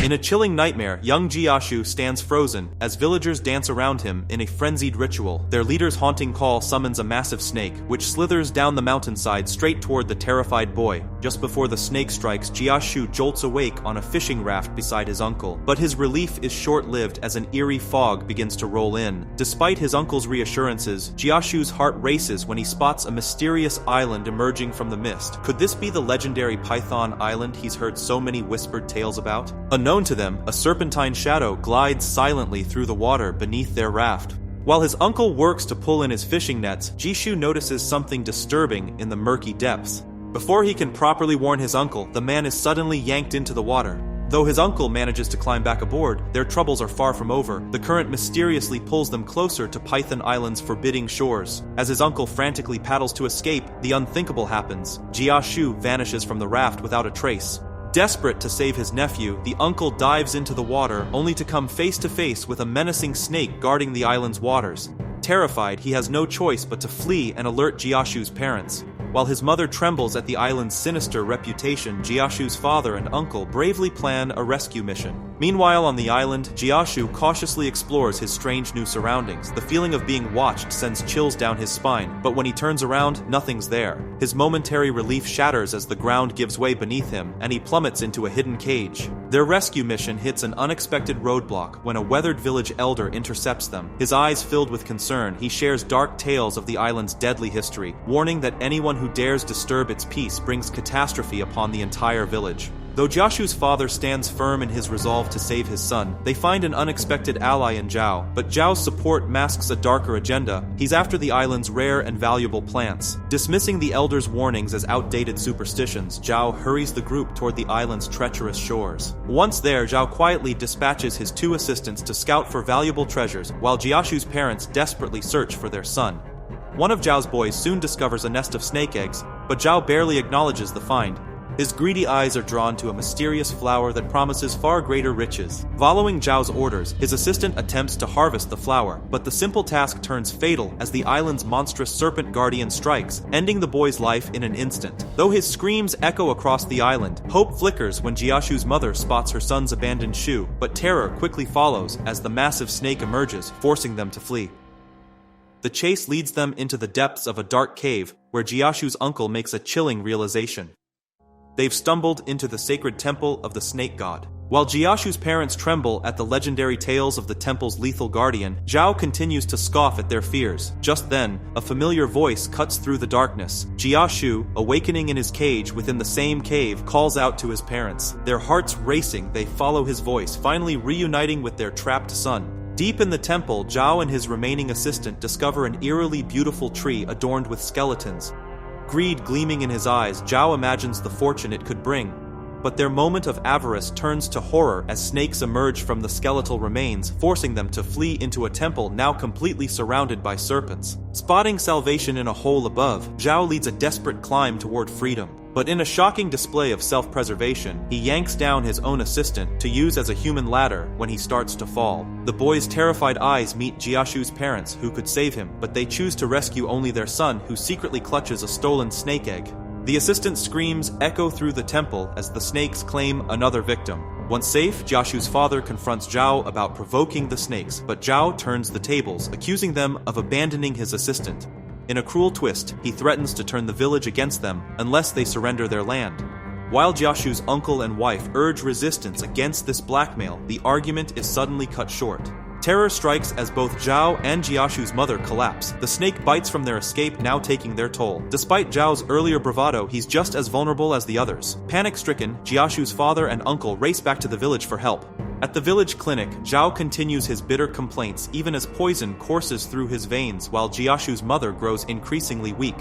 In a chilling nightmare, young Jiashu stands frozen as villagers dance around him in a frenzied ritual. Their leader's haunting call summons a massive snake, which slithers down the mountainside straight toward the terrified boy. Just before the snake strikes, Jiashu jolts awake on a fishing raft beside his uncle. But his relief is short-lived as an eerie fog begins to roll in. Despite his uncle's reassurances, Jiashu's heart races when he spots a mysterious island emerging from the mist. Could this be the legendary Python Island he's heard so many whispered tales about? Unknown to them, a serpentine shadow glides silently through the water beneath their raft. While his uncle works to pull in his fishing nets, Jiashu notices something disturbing in the murky depths. Before he can properly warn his uncle, the man is suddenly yanked into the water. Though his uncle manages to climb back aboard, their troubles are far from over. The current mysteriously pulls them closer to Python Island's forbidding shores. As his uncle frantically paddles to escape, the unthinkable happens. Jiashu vanishes from the raft without a trace. Desperate to save his nephew, the uncle dives into the water, only to come face to face with a menacing snake guarding the island's waters. Terrified, he has no choice but to flee and alert Jiashu's parents. While his mother trembles at the island's sinister reputation, Jiashu's father and uncle bravely plan a rescue mission. Meanwhile, on the island, Jiashu cautiously explores his strange new surroundings. The feeling of being watched sends chills down his spine, but when he turns around, nothing's there. His momentary relief shatters as the ground gives way beneath him, and he plummets into a hidden cage. Their rescue mission hits an unexpected roadblock when a weathered village elder intercepts them. His eyes filled with concern, he shares dark tales of the island's deadly history, warning that anyone who dares disturb its peace brings catastrophe upon the entire village. Though Jiashu's father stands firm in his resolve to save his son, they find an unexpected ally in Jiao. But Jiao's support masks a darker agenda. He's after the island's rare and valuable plants. Dismissing the elder's warnings as outdated superstitions, Jiao hurries the group toward the island's treacherous shores. Once there, Jiao quietly dispatches his 2 assistants to scout for valuable treasures, while Jiashu's parents desperately search for their son. One of Jiao's boys soon discovers a nest of snake eggs, but Jiao barely acknowledges the find. His greedy eyes are drawn to a mysterious flower that promises far greater riches. Following Jiao's orders, his assistant attempts to harvest the flower, but the simple task turns fatal as the island's monstrous serpent guardian strikes, ending the boy's life in an instant. Though his screams echo across the island, hope flickers when Jiashu's mother spots her son's abandoned shoe, but terror quickly follows as the massive snake emerges, forcing them to flee. The chase leads them into the depths of a dark cave, where Jiashu's uncle makes a chilling realization. They've stumbled into the sacred temple of the snake god. While Jiashu's parents tremble at the legendary tales of the temple's lethal guardian, Jiao continues to scoff at their fears. Just then, a familiar voice cuts through the darkness. Jiashu, awakening in his cage within the same cave, calls out to his parents. Their hearts racing, they follow his voice, finally reuniting with their trapped son. Deep in the temple, Jiao and his remaining assistant discover an eerily beautiful tree adorned with skeletons. Greed gleaming in his eyes, Jiao imagines the fortune it could bring. But their moment of avarice turns to horror as snakes emerge from the skeletal remains, forcing them to flee into a temple now completely surrounded by serpents. Spotting salvation in a hole above, Jiao leads a desperate climb toward freedom. But in a shocking display of self-preservation, he yanks down his own assistant to use as a human ladder when he starts to fall. The boy's terrified eyes meet Jiashu's parents, who could save him, but they choose to rescue only their son, who secretly clutches a stolen snake egg. The assistant's screams echo through the temple as the snakes claim another victim. Once safe, Jiashu's father confronts Jiao about provoking the snakes, but Jiao turns the tables, accusing them of abandoning his assistant. In a cruel twist, he threatens to turn the village against them unless they surrender their land. While Jiashu's uncle and wife urge resistance against this blackmail, the argument is suddenly cut short. Terror strikes as both Jiao and Jiashu's mother collapse. The snake bites from their escape, now taking their toll. Despite Jiao's earlier bravado, he's just as vulnerable as the others. Panic-stricken, Jiashu's father and uncle race back to the village for help. At the village clinic, Jiao continues his bitter complaints even as poison courses through his veins while Jiashu's mother grows increasingly weak.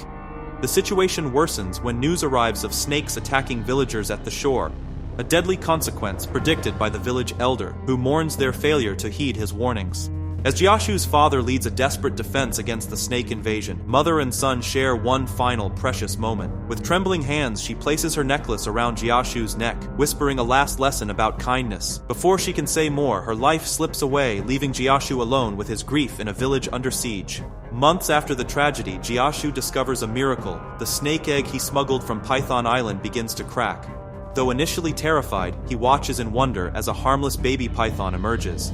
The situation worsens when news arrives of snakes attacking villagers at the shore, a deadly consequence predicted by the village elder, who mourns their failure to heed his warnings. As Jiashu's father leads a desperate defense against the snake invasion, mother and son share one final precious moment. With trembling hands, she places her necklace around Jiashu's neck, whispering a last lesson about kindness. Before she can say more, her life slips away, leaving Jiashu alone with his grief in a village under siege. Months after the tragedy, Jiashu discovers a miracle. The snake egg he smuggled from Python Island begins to crack. Though initially terrified, he watches in wonder as a harmless baby python emerges.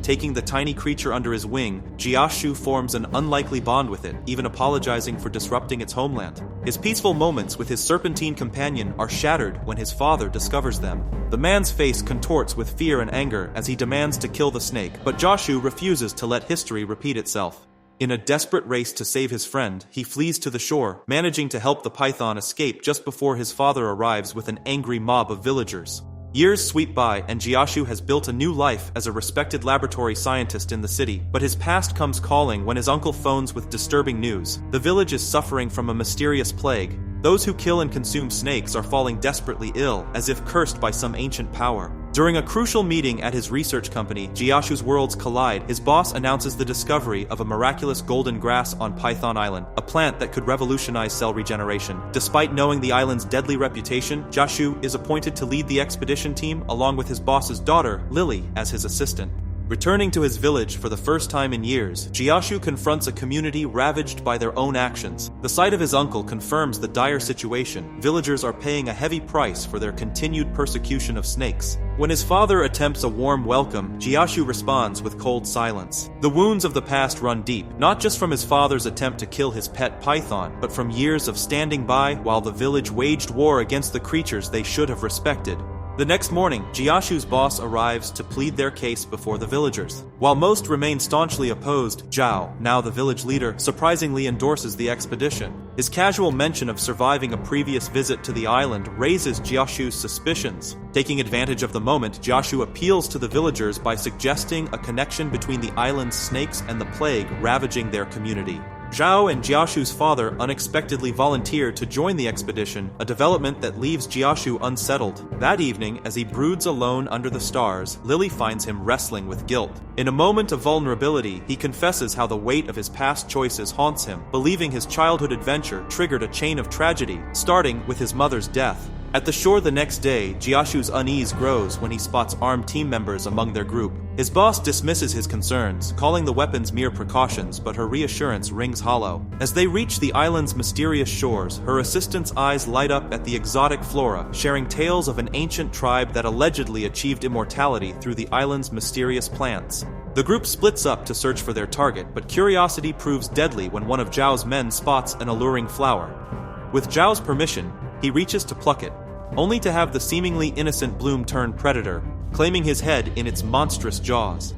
Taking the tiny creature under his wing, Jiashu forms an unlikely bond with it, even apologizing for disrupting its homeland. His peaceful moments with his serpentine companion are shattered when his father discovers them. The man's face contorts with fear and anger as he demands to kill the snake, but Jiashu refuses to let history repeat itself. In a desperate race to save his friend, he flees to the shore, managing to help the python escape just before his father arrives with an angry mob of villagers. Years sweep by, and Jiashu has built a new life as a respected laboratory scientist in the city, but his past comes calling when his uncle phones with disturbing news. The village is suffering from a mysterious plague. Those who kill and consume snakes are falling desperately ill, as if cursed by some ancient power. During a crucial meeting at his research company, Jiashu's worlds collide. His boss announces the discovery of a miraculous golden grass on Python Island, a plant that could revolutionize cell regeneration. Despite knowing the island's deadly reputation, Jiashu is appointed to lead the expedition team along with his boss's daughter, Lily, as his assistant. Returning to his village for the first time in years, Jiashu confronts a community ravaged by their own actions. The sight of his uncle confirms the dire situation. Villagers are paying a heavy price for their continued persecution of snakes. When his father attempts a warm welcome, Jiashu responds with cold silence. The wounds of the past run deep, not just from his father's attempt to kill his pet python, but from years of standing by while the village waged war against the creatures they should have respected. The next morning, Jiashu's boss arrives to plead their case before the villagers. While most remain staunchly opposed, Zhao, now the village leader, surprisingly endorses the expedition. His casual mention of surviving a previous visit to the island raises Jiashu's suspicions. Taking advantage of the moment, Jiashu appeals to the villagers by suggesting a connection between the island's snakes and the plague ravaging their community. Zhao and Jiashu's father unexpectedly volunteer to join the expedition, a development that leaves Jiashu unsettled. That evening, as he broods alone under the stars, Lily finds him wrestling with guilt. In a moment of vulnerability, he confesses how the weight of his past choices haunts him, believing his childhood adventure triggered a chain of tragedy, starting with his mother's death. At the shore the next day, Jiashu's unease grows when he spots armed team members among their group. His boss dismisses his concerns, calling the weapons mere precautions, but her reassurance rings hollow. As they reach the island's mysterious shores, her assistant's eyes light up at the exotic flora, sharing tales of an ancient tribe that allegedly achieved immortality through the island's mysterious plants. The group splits up to search for their target, but curiosity proves deadly when one of Zhao's men spots an alluring flower. With Zhao's permission, he reaches to pluck it, only to have the seemingly innocent bloom turn predator, claiming his head in its monstrous jaws.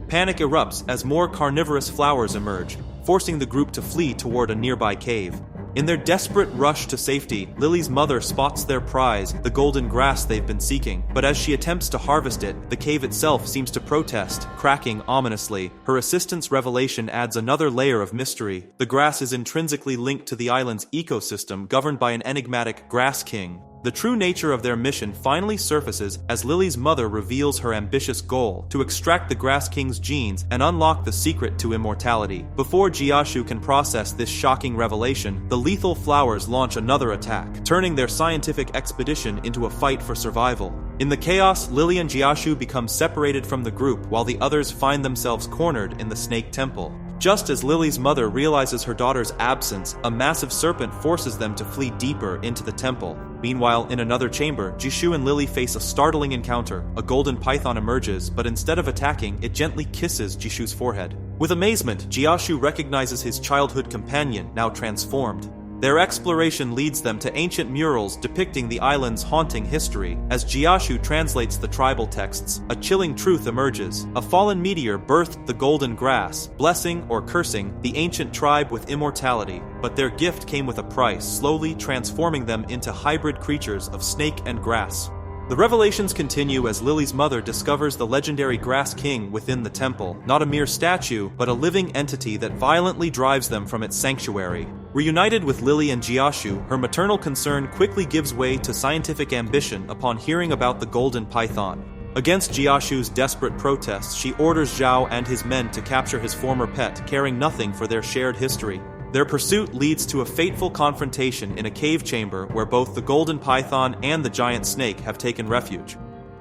Panic erupts as more carnivorous flowers emerge, forcing the group to flee toward a nearby cave. In their desperate rush to safety, Lily's mother spots their prize, the golden grass they've been seeking, but as she attempts to harvest it, the cave itself seems to protest, cracking ominously. Her assistant's revelation adds another layer of mystery. The grass is intrinsically linked to the island's ecosystem, governed by an enigmatic grass king. The true nature of their mission finally surfaces as Lily's mother reveals her ambitious goal: to extract the Grass King's genes and unlock the secret to immortality. Before Jiashu can process this shocking revelation, the lethal flowers launch another attack, turning their scientific expedition into a fight for survival. In the chaos, Lily and Jiashu become separated from the group while the others find themselves cornered in the Snake Temple. Just as Lily's mother realizes her daughter's absence, a massive serpent forces them to flee deeper into the temple. Meanwhile, in another chamber, Jiashu and Lily face a startling encounter. A golden python emerges, but instead of attacking, it gently kisses Jiashu's forehead. With amazement, Jiashu recognizes his childhood companion, now transformed. Their exploration leads them to ancient murals depicting the island's haunting history. As Jiashu translates the tribal texts, a chilling truth emerges. A fallen meteor birthed the golden grass, blessing or cursing the ancient tribe with immortality. But their gift came with a price, slowly transforming them into hybrid creatures of snake and grass. The revelations continue as Lily's mother discovers the legendary Grass King within the temple, not a mere statue, but a living entity that violently drives them from its sanctuary. Reunited with Lily and Jiashu, her maternal concern quickly gives way to scientific ambition upon hearing about the golden python. Against Jiashu's desperate protests, she orders Zhao and his men to capture his former pet, caring nothing for their shared history. Their pursuit leads to a fateful confrontation in a cave chamber where both the golden python and the giant snake have taken refuge.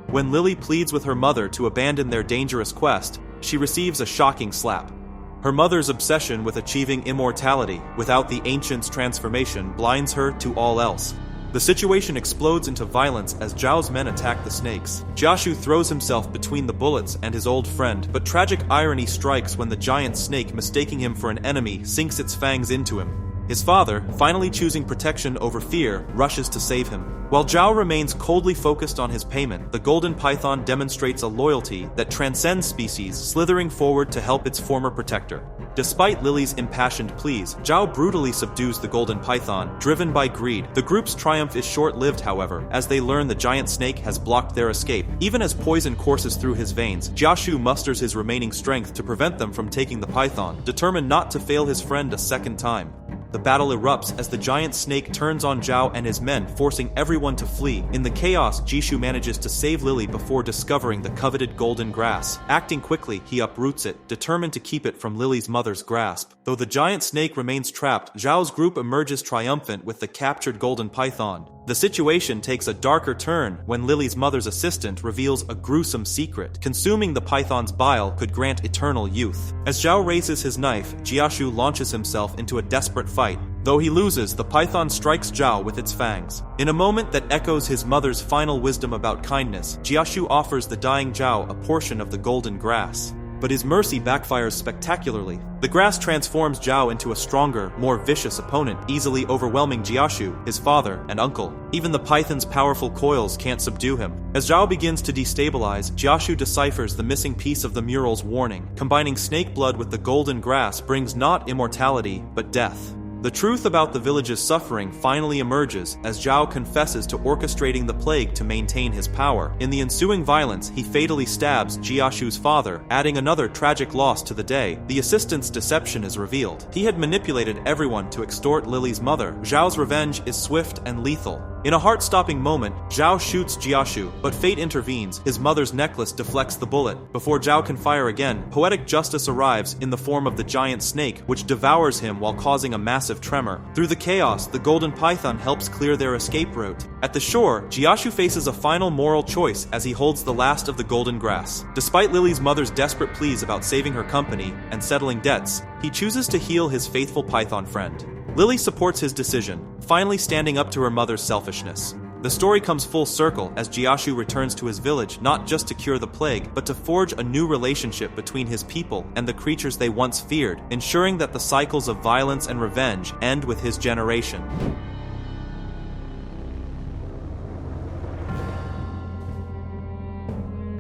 When Lily pleads with her mother to abandon their dangerous quest, she receives a shocking slap. Her mother's obsession with achieving immortality without the ancient's transformation blinds her to all else. The situation explodes into violence as Zhao's men attack the snakes. Jiashu throws himself between the bullets and his old friend, but tragic irony strikes when the giant snake, mistaking him for an enemy, sinks its fangs into him. His father, finally choosing protection over fear, rushes to save him. While Zhao remains coldly focused on his payment, the golden python demonstrates a loyalty that transcends species, slithering forward to help its former protector. Despite Lily's impassioned pleas, Zhao brutally subdues the golden python, driven by greed. The group's triumph is short-lived, however, as they learn the giant snake has blocked their escape. Even as poison courses through his veins, Jiashu musters his remaining strength to prevent them from taking the python, determined not to fail his friend a second time. The battle erupts as the giant snake turns on Zhao and his men, forcing everyone to flee. In the chaos, Jiashu manages to save Lily before discovering the coveted golden grass. Acting quickly, he uproots it, determined to keep it from Lily's mother's grasp. Though the giant snake remains trapped, Zhao's group emerges triumphant with the captured golden python. The situation takes a darker turn when Lily's mother's assistant reveals a gruesome secret. Consuming the python's bile could grant eternal youth. As Zhao raises his knife, Jiashu launches himself into a desperate fight. Though he loses, the python strikes Zhao with its fangs. In a moment that echoes his mother's final wisdom about kindness, Jiashu offers the dying Zhao a portion of the golden grass. But his mercy backfires spectacularly. The grass transforms Zhao into a stronger, more vicious opponent, easily overwhelming Jiashu, his father, and uncle. Even the python's powerful coils can't subdue him. As Zhao begins to destabilize, Jiashu deciphers the missing piece of the mural's warning. Combining snake blood with the golden grass brings not immortality, but death. The truth about the village's suffering finally emerges as Zhao confesses to orchestrating the plague to maintain his power. In the ensuing violence, he fatally stabs Jiashu's father, adding another tragic loss to the day. The assistant's deception is revealed. He had manipulated everyone to extort Lily's mother. Zhao's revenge is swift and lethal. In a heart-stopping moment, Zhao shoots Jiashu, but fate intervenes. His mother's necklace deflects the bullet. Before Zhao can fire again, poetic justice arrives in the form of the giant snake, which devours him while causing a massive tremor. Through the chaos, the golden python helps clear their escape route. At the shore, Jiashu faces a final moral choice as he holds the last of the golden grass. Despite Lily's mother's desperate pleas about saving her company and settling debts, he chooses to heal his faithful python friend. Lily supports his decision, finally standing up to her mother's selfishness. The story comes full circle as Jiashu returns to his village not just to cure the plague, but to forge a new relationship between his people and the creatures they once feared, ensuring that the cycles of violence and revenge end with his generation.